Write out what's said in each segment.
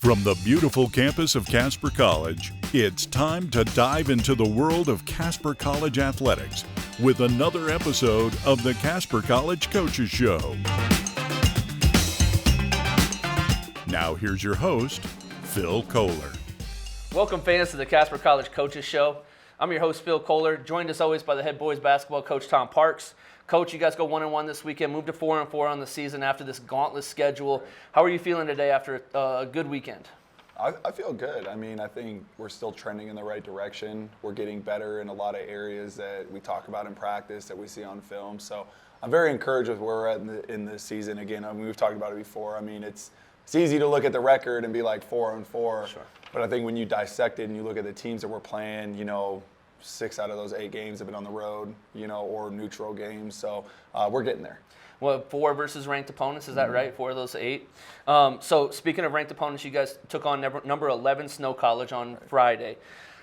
From the beautiful campus of Casper College, it's time to dive into the world of Casper College athletics with another episode of the Casper College Coaches Show. Now here's your host, Phil Kohler. Welcome fans to the Casper College Coaches Show. I'm your host, Phil Kohler, joined as always by the head boys basketball coach, Tom Parks. Coach, you guys go 1-1 this weekend, moved to 4-4 on the season after this gauntlet schedule. How are you feeling today after a good weekend? I feel good. I mean, I think we're still trending in the right direction. We're getting better in a lot of areas that we talk about in practice, that we see on film. So I'm very encouraged with where we're at in this season. Again, I mean, we've talked about it before. I mean, it's easy to look at the record and be like 4-4. Sure. But I think when you dissect it and you look at the teams that we're playing, 6 out of those 8 games have been on the road, or neutral games. So we're getting there. Well, 4 versus ranked opponents, is that right? 4 of those 8. So speaking of ranked opponents, you guys took on number 11 Snow College on Friday.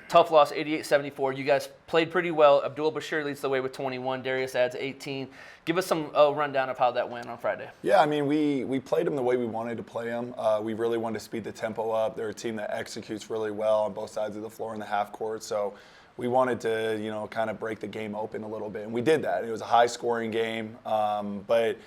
Tough loss, 88-74. You guys played pretty well. Abdul Bashir leads the way with 21. Darius adds 18. Give us some rundown of how that went on Friday. Yeah, I mean, we played them the way we wanted to play them. We really wanted to speed the tempo up. They're a team that executes really well on both sides of the floor in the half court. So we wanted to, kind of break the game open a little bit, and we did that. It was a high-scoring game, but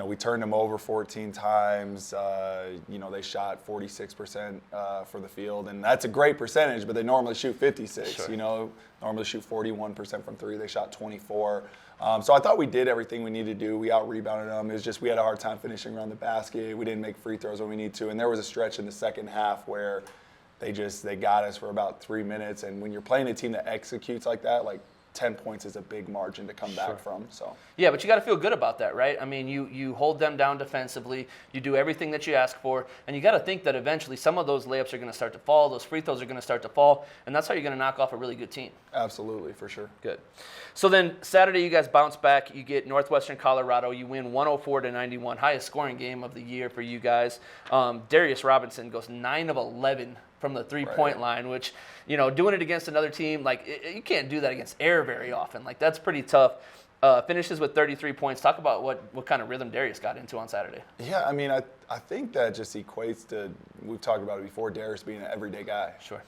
we turned them over 14 times. They shot 46% for the field, and that's a great percentage, but they normally shoot 56. Sure. Normally shoot 41% from 3. They shot 24. So I thought we did everything we needed to do. We out-rebounded them. It was just we had a hard time finishing around the basket. We didn't make free throws when we need to, and there was a stretch in the second half where they got us for about 3 minutes. And when you're playing a team that executes like that, 10 points is a big margin to come back from. So yeah, but you got to feel good about that, right? I mean, you hold them down defensively, you do everything that you ask for, and you got to think that eventually some of those layups are going to start to fall, those free throws are going to start to fall, and that's how you're going to knock off a really good team. Absolutely, for sure. Good. So then Saturday you guys bounce back, you get Northwestern Colorado, you win 104-91, highest scoring game of the year for you guys. Darius Robinson goes 9 of 11 from the three-point line, which, doing it against another team, you can't do that against air very often. That's pretty tough. Finishes with 33 points. Talk about what kind of rhythm Darius got into on Saturday. Yeah, I mean, I think that just equates to, we've talked about it before, Darius being an everyday guy. Sure.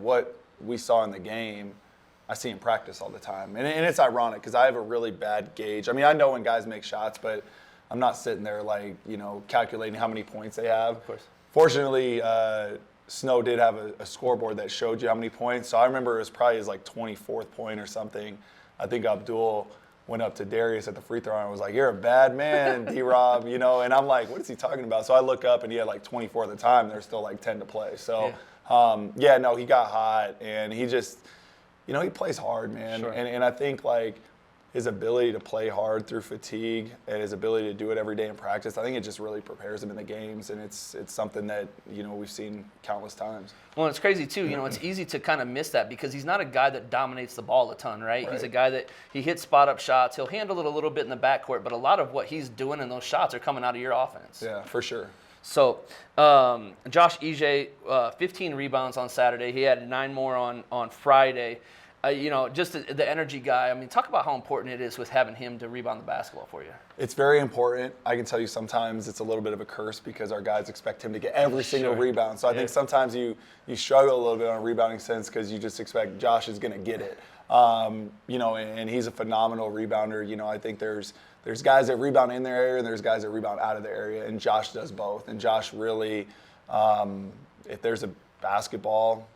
What we saw in the game, I see in practice all the time. And it's ironic because I have a really bad gauge. I mean, I know when guys make shots, but I'm not sitting there calculating how many points they have. Of course. Fortunately, Snow did have a scoreboard that showed you how many points. So I remember it was probably his 24th point or something. I think Abdul went up to Darius at the free throw line and was like, "You're a bad man, D-Rob," and I'm like, what is he talking about? So I look up and he had 24 at the time. There's still 10 to play. So, he got hot and he just, he plays hard, man. Sure. And I think his ability to play hard through fatigue and his ability to do it every day in practice, I think it just really prepares him in the games, and it's something that, we've seen countless times. Well, it's crazy, too. It's easy to kind of miss that because he's not a guy that dominates the ball a ton, right? He's a guy that he hits spot-up shots. He'll handle it a little bit in the backcourt, but a lot of what he's doing in those shots are coming out of your offense. Yeah, for sure. So, Josh Ije, 15 rebounds on Saturday. He had 9 more on Friday. Just the energy guy. I mean, talk about how important it is with having him to rebound the basketball for you. It's very important. I can tell you sometimes it's a little bit of a curse because our guys expect him to get every single rebound. So I think sometimes you struggle a little bit on a rebounding sense because you just expect Josh is going to get it. And he's a phenomenal rebounder. I think there's guys that rebound in their area and there's guys that rebound out of their area, and Josh does both. And Josh really, if there's a basketball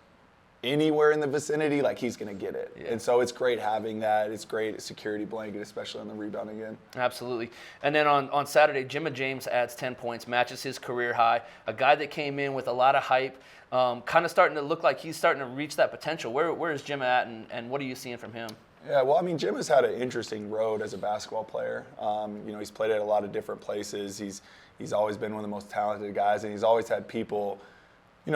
anywhere in the vicinity, he's going to get it. Yeah. And so it's great having that. It's great security blanket, especially on the rebounding end. Absolutely. And then on Saturday, Jimma James adds 10 points, matches his career high. A guy that came in with a lot of hype, kind of starting to look like he's starting to reach that potential. Where is Jimma at, and what are you seeing from him? Yeah, well, I mean, Jimma's had an interesting road as a basketball player. He's played at a lot of different places. He's always been one of the most talented guys, and he's always had people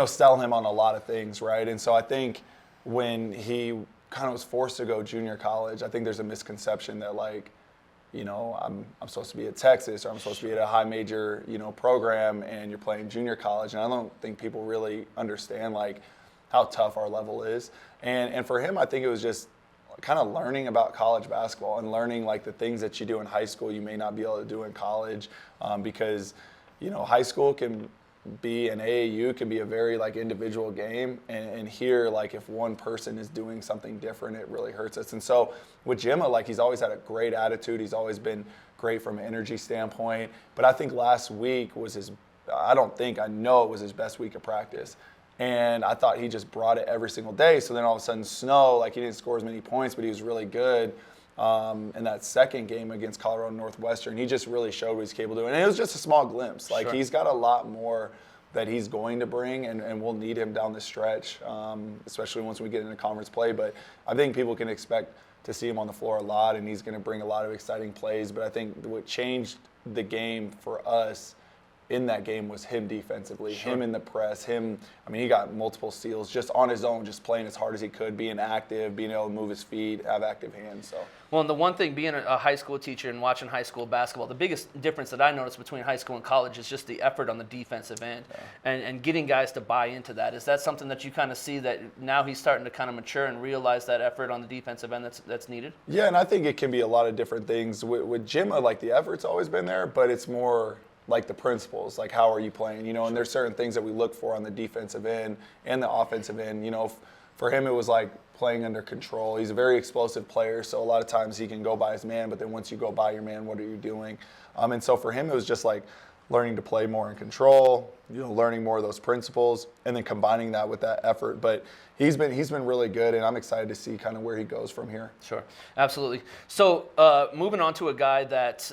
sell him on a lot of things, right? And so I think when he kind of was forced to go junior college, I think there's a misconception that I'm supposed to be at Texas or I'm supposed to be at a high major, program, and you're playing junior college. And I don't think people really understand how tough our level is. And for him, I think it was just kind of learning about college basketball and learning the things that you do in high school you may not be able to do in college, because high school can be an AAU can be a very like individual game, and here like if one person is doing something different, it really hurts us. And so with Gemma, like he's always had a great attitude. He's always been great from an energy standpoint. But I think last week was I know it was his best week of practice. And I thought he just brought it every single day. So then all of a sudden snow, like he didn't score as many points, but he was really good. In that second game against Colorado Northwestern, he just really showed what he's capable of doing. And it was just a small glimpse. Like, he's got a lot more that he's going to bring, and we'll need him down the stretch, especially once we get into conference play. But I think people can expect to see him on the floor a lot, and he's going to bring a lot of exciting plays. But I think what changed the game for us in that game was him defensively, him in the press, he got multiple steals just on his own, just playing as hard as he could, being active, being able to move his feet, have active hands. So. Well, and the one thing, being a high school teacher and watching high school basketball, the biggest difference that I noticed between high school and college is just the effort on the defensive end and getting guys to buy into that. Is that something that you kind of see that now he's starting to kind of mature and realize that effort on the defensive end that's needed? Yeah, and I think it can be a lot of different things. With Gemma, like the effort's always been there, but it's more like the principles, like how are you playing, and there's certain things that we look for on the defensive end and the offensive end. For him it was like playing under control. He's a very explosive player, so a lot of times he can go by his man, but then once you go by your man, what are you doing? And so for him it was just like learning to play more in control, learning more of those principles, and then combining that with that effort. But he's been really good, and I'm excited to see kind of where he goes from here. Sure, absolutely. So moving on to a guy that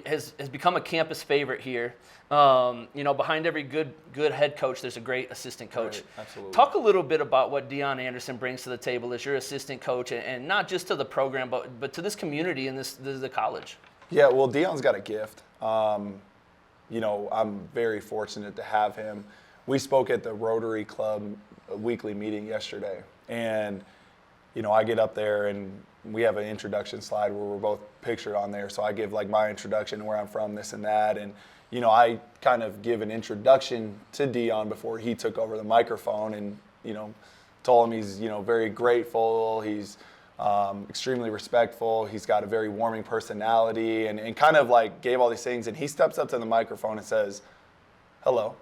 has become a campus favorite here. Behind every good head coach, there's a great assistant coach. Right, absolutely. Talk a little bit about what Deion Anderson brings to the table as your assistant coach, and not just to the program, but to this community and the college. Yeah, well, Deion's got a gift. I'm very fortunate to have him. We spoke at the Rotary Club weekly meeting yesterday, and I get up there and we have an introduction slide where we're both pictured on there. So I give like my introduction, where I'm from, this and that. And, I kind of give an introduction to Deion before he took over the microphone, and, told him he's, very grateful. He's extremely respectful. He's got a very warming personality, and kind of like gave all these things. And he steps up to the microphone and says, "Hello."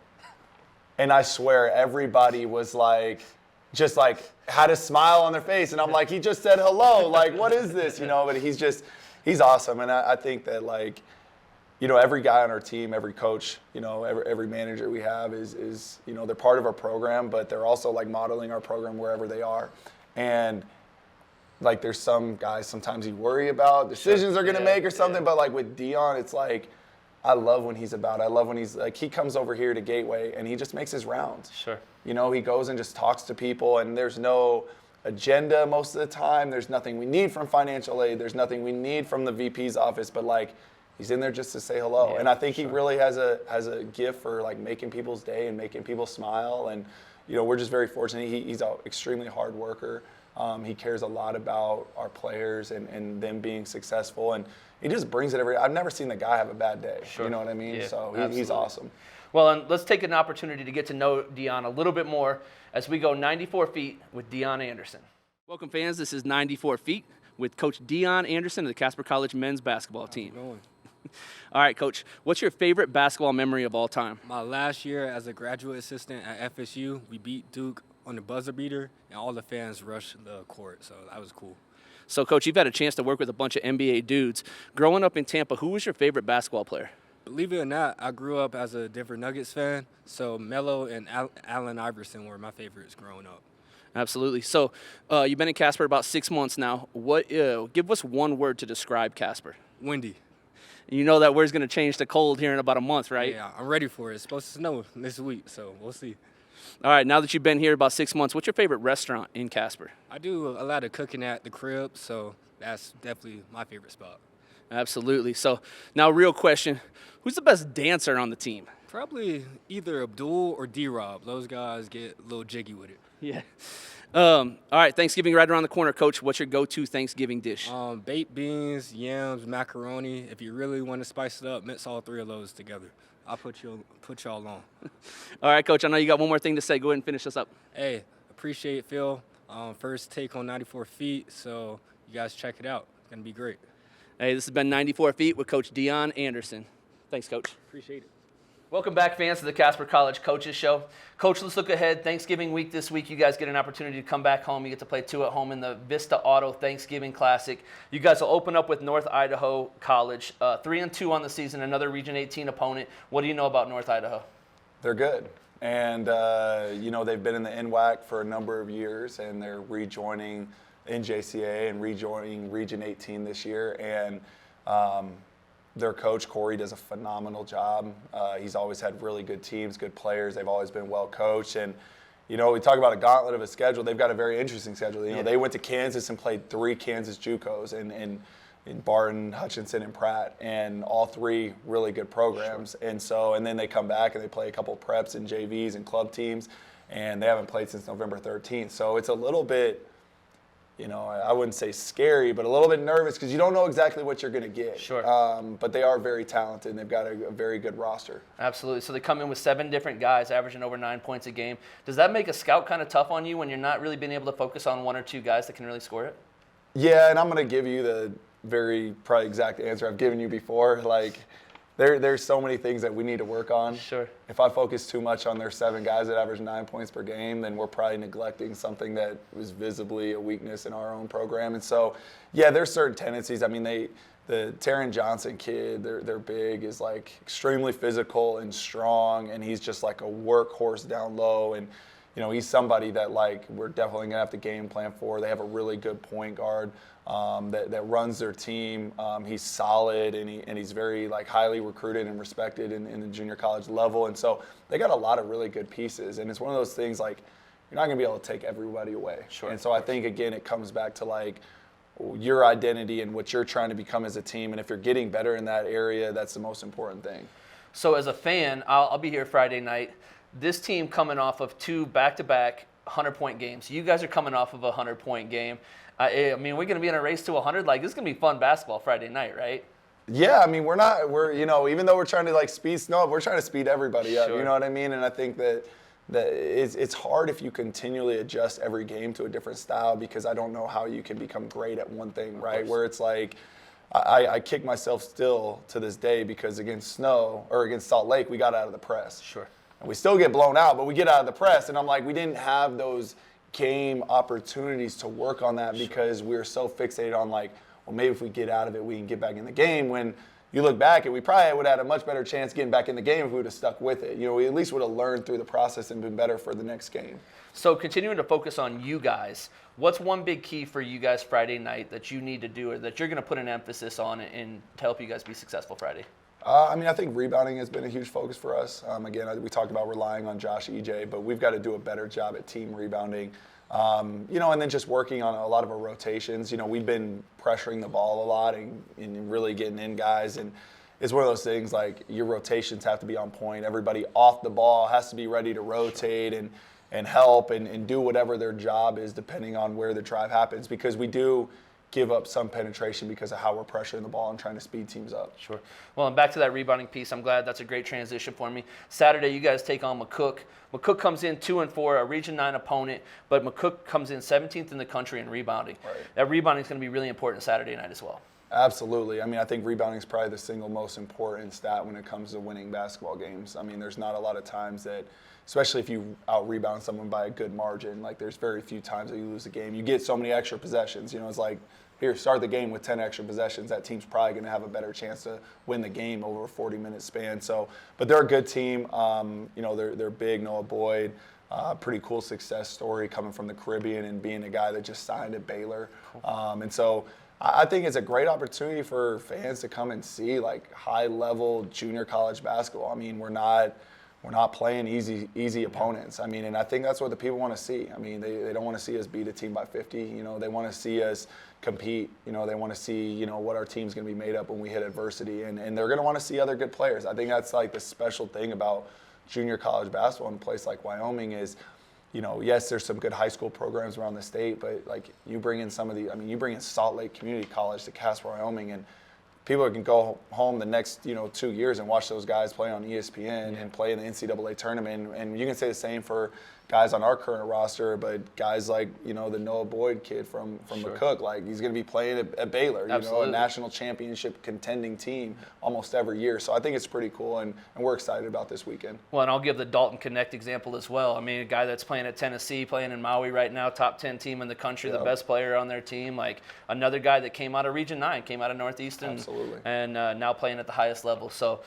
And I swear everybody was like, just like had a smile on their face, and I'm like, he just said hello, like what is this, but he's awesome. And I think that like, every guy on our team, every coach, every manager we have is they're part of our program, but they're also like modeling our program wherever they are. And like there's some guys sometimes you worry about decisions they're gonna make or something, but like with Deion, it's like I love when he's like, he comes over here to Gateway and he just makes his rounds. Sure. He goes and just talks to people, and there's no agenda most of the time. There's nothing we need from financial aid. There's nothing we need from the VP's office, but like he's in there just to say hello. Yeah, and I think he really has a gift for like making people's day and making people smile. And, we're just very fortunate. He's an extremely hard worker. He cares a lot about our players and them being successful. And he just brings it I've never seen the guy have a bad day. Sure. You know what I mean? Yeah, so he's awesome. Well, and let's take an opportunity to get to know Deion a little bit more as we go 94 feet with Deion Anderson. Welcome, fans. This is 94 feet with Coach Deion Anderson of the Casper College men's basketball team. All right, Coach, what's your favorite basketball memory of all time? My last year as a graduate assistant at FSU, we beat Duke on the buzzer beater, and all the fans rushed the court, so that was cool. So, Coach, you've had a chance to work with a bunch of NBA dudes. Growing up in Tampa, who was your favorite basketball player? Believe it or not, I grew up as a Denver Nuggets fan, so Melo and Allen Iverson were my favorites growing up. Absolutely. So you've been in Casper about 6 months now. Give us one word to describe Casper. Windy. You know that word's going to change to cold here in about a month, right? Yeah, I'm ready for it. It's supposed to snow this week, so we'll see. All right, now that you've been here about 6 months, what's your favorite restaurant in Casper? I do a lot of cooking at the crib, so that's definitely my favorite spot. Absolutely. So now, real question, who's the best dancer on the team? Probably either Abdul or D-Rob. Those guys get a little jiggy with it. Yeah. All right, Thanksgiving right around the corner, Coach. What's your go-to Thanksgiving dish? Baked beans, yams, macaroni. If you really want to spice it up, mix all three of those together. I'll put y'all on. All right, Coach, I know you got one more thing to say. Go ahead and finish us up. Hey, appreciate it, Phil. First take on 94 feet, so you guys check it out. It's going to be great. Hey, this has been 94 Feet with Coach Deion Anderson. Thanks, Coach. Appreciate it. Welcome back, fans, to the Casper College Coaches Show. Coach, let's look ahead. Thanksgiving week this week, you guys get an opportunity to come back home. You get to play 2 at home in the Vista Auto Thanksgiving Classic. You guys will open up with North Idaho College, 3-2 on the season, another Region 18 opponent. What do you know about North Idaho? They're good. And, they've been in the NWAC for a number of years, and they're rejoining NJCA and rejoining Region 18 this year. And their coach, Corey, does a phenomenal job. He's always had really good teams, good players. They've always been well coached. And, we talk about a gauntlet of a schedule. They've got a very interesting schedule. They went to Kansas and played 3 Kansas JUCOs in Barton, Hutchinson, and Pratt, and all 3 really good programs. Sure. And then they come back and they play a couple preps and JVs and club teams, and they haven't played since November 13th. So it's a little bit, I wouldn't say scary, but a little bit nervous because you don't know exactly what you're going to get. Sure. But they are very talented, and they've got a very good roster. Absolutely. So they come in with 7 different guys, averaging over 9 points a game. Does that make a scout kind of tough on you when you're not really being able to focus on 1 or 2 guys that can really score it? Yeah, and I'm going to give you the very probably exact answer I've given you before. There's so many things that we need to work on. Sure. If I focus too much on their 7 guys that average 9 points per game, then we're probably neglecting something that was visibly a weakness in our own program. And so, yeah, there's certain tendencies. I mean, the Taryn Johnson kid, their big is extremely physical and strong, and he's just like a workhorse down low. And he's somebody that we're definitely gonna have to game plan for. They have a really good point guard that runs their team. He's solid, and he's very highly recruited and respected in the junior college level. And so they got a lot of really good pieces. And it's one of those things you're not gonna be able to take everybody away. Sure. And so I think again it comes back to your identity and what you're trying to become as a team. And if you're getting better in that area, that's the most important thing. So as a fan, I'll be here Friday night. This team coming off of 2 back-to-back 100-point games. You guys are coming off of a 100-point game. We're going to be in a race to 100. This is going to be fun basketball Friday night, right? Yeah, I mean, even though we're trying to speed snow up, we're trying to speed everybody up. Sure. You know what I mean? And I think that it's hard if you continually adjust every game to a different style, because I don't know how you can become great at one thing, right? Where it's I kick myself still to this day because against Salt Lake, we got out of the press. Sure. And we still get blown out, but we get out of the press. And I'm we didn't have those game opportunities to work on that because we were so fixated on maybe if we get out of it, we can get back in the game. When you look back, and we probably would have had a much better chance getting back in the game if we would have stuck with it. We at least would have learned through the process and been better for the next game. So continuing to focus on you guys, what's one big key for you guys Friday night that you need to do or that you're going to put an emphasis on and to help you guys be successful Friday? I think rebounding has been a huge focus for us. Again, we talked about relying on Josh EJ, but we've got to do a better job at team rebounding. And then just working on a lot of our rotations. We've been pressuring the ball a lot and really getting in guys. And it's one of those things your rotations have to be on point. Everybody off the ball has to be ready to rotate and help and do whatever their job is depending on where the drive happens, because we do give up some penetration because of how we're pressuring the ball and trying to speed teams up. Sure. Well, and back to that rebounding piece, I'm glad that's a great transition for me. Saturday, you guys take on McCook. McCook comes in 2-4, a Region 9 opponent, but McCook comes in 17th in the country in rebounding. Right. That rebounding is going to be really important Saturday night as well. Absolutely. I think rebounding is probably the single most important stat when it comes to winning basketball games. There's not a lot of times that, especially if you out-rebound someone by a good margin, there's very few times that you lose a game. You get so many extra possessions. It's here, start the game with 10 extra possessions. That team's probably going to have a better chance to win the game over a 40-minute span. So, but they're a good team. They're big. Noah Boyd, pretty cool success story coming from the Caribbean and being a guy that just signed at Baylor. And so I think it's a great opportunity for fans to come and see high-level junior college basketball. We're not playing easy opponents. And I think that's what the people want to see. They don't want to see us beat a team by 50. They want to see us compete. They want to see, what our team's going to be made up when we hit adversity. And they're going to want to see other good players. I think that's the special thing about junior college basketball in a place like Wyoming is, yes, there's some good high school programs around the state, but you bring in you bring in Salt Lake Community College to Casper, Wyoming, and people can go home the next 2 years and watch those guys play on ESPN and play in the NCAA tournament. And you can say the same for guys on our current roster, but guys like the Noah Boyd kid from McCook, like he's going to be playing at Baylor, a national championship contending team almost every year. So I think it's pretty cool, and we're excited about this weekend. Well, and I'll give the Dalton Connect example as well. I mean, a guy that's playing at Tennessee, playing in Maui right now, top 10 team in the country, the best player on their team. Like another guy that came out of Region 9, came out of Northeastern, and now playing at the highest level. So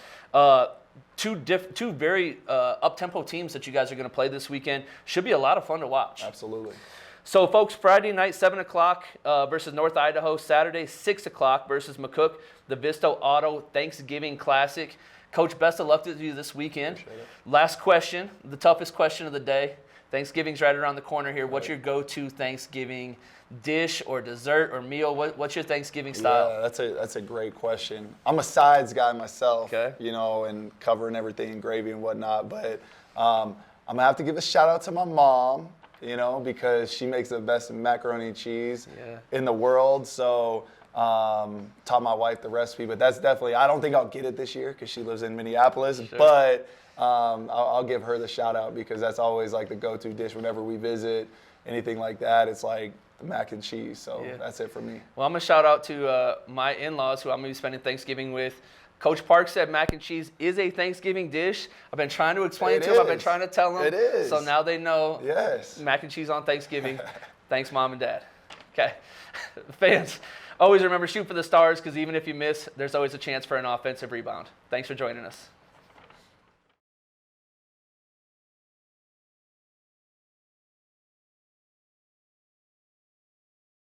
two very up-tempo teams that you guys are going to play this weekend. Should be a lot of fun to watch. Absolutely. So, folks, Friday night, 7 o'clock versus North Idaho. Saturday, 6 o'clock versus McCook, the Visto Auto Thanksgiving Classic. Coach, best of luck to you this weekend. Last question, the toughest question of the day. Thanksgiving's right around the corner here. What's your go-to Thanksgiving dish or dessert or meal? What's your Thanksgiving style? Yeah, that's a great question. I'm a sides guy myself, okay. And covering everything in gravy and whatnot. But I'm gonna have to give a shout out to my mom, because she makes the best macaroni and cheese in the world. So taught my wife the recipe, but that's definitely, I don't think I'll get it this year because she lives in Minneapolis, sure. But I'll give her the shout out because that's always like the go-to dish whenever we visit, anything like that. It's like the mac and cheese. So that's it for me. Well, I'm going to shout out to my in-laws who I'm going to be spending Thanksgiving with. Coach Park said mac and cheese is a Thanksgiving dish. I've been trying to explain to them. I've been trying to tell them. It is. So now they know yes. Mac and cheese on Thanksgiving. Thanks, Mom and Dad. Okay. Fans, always remember, shoot for the stars, because even if you miss, there's always a chance for an offensive rebound. Thanks for joining us.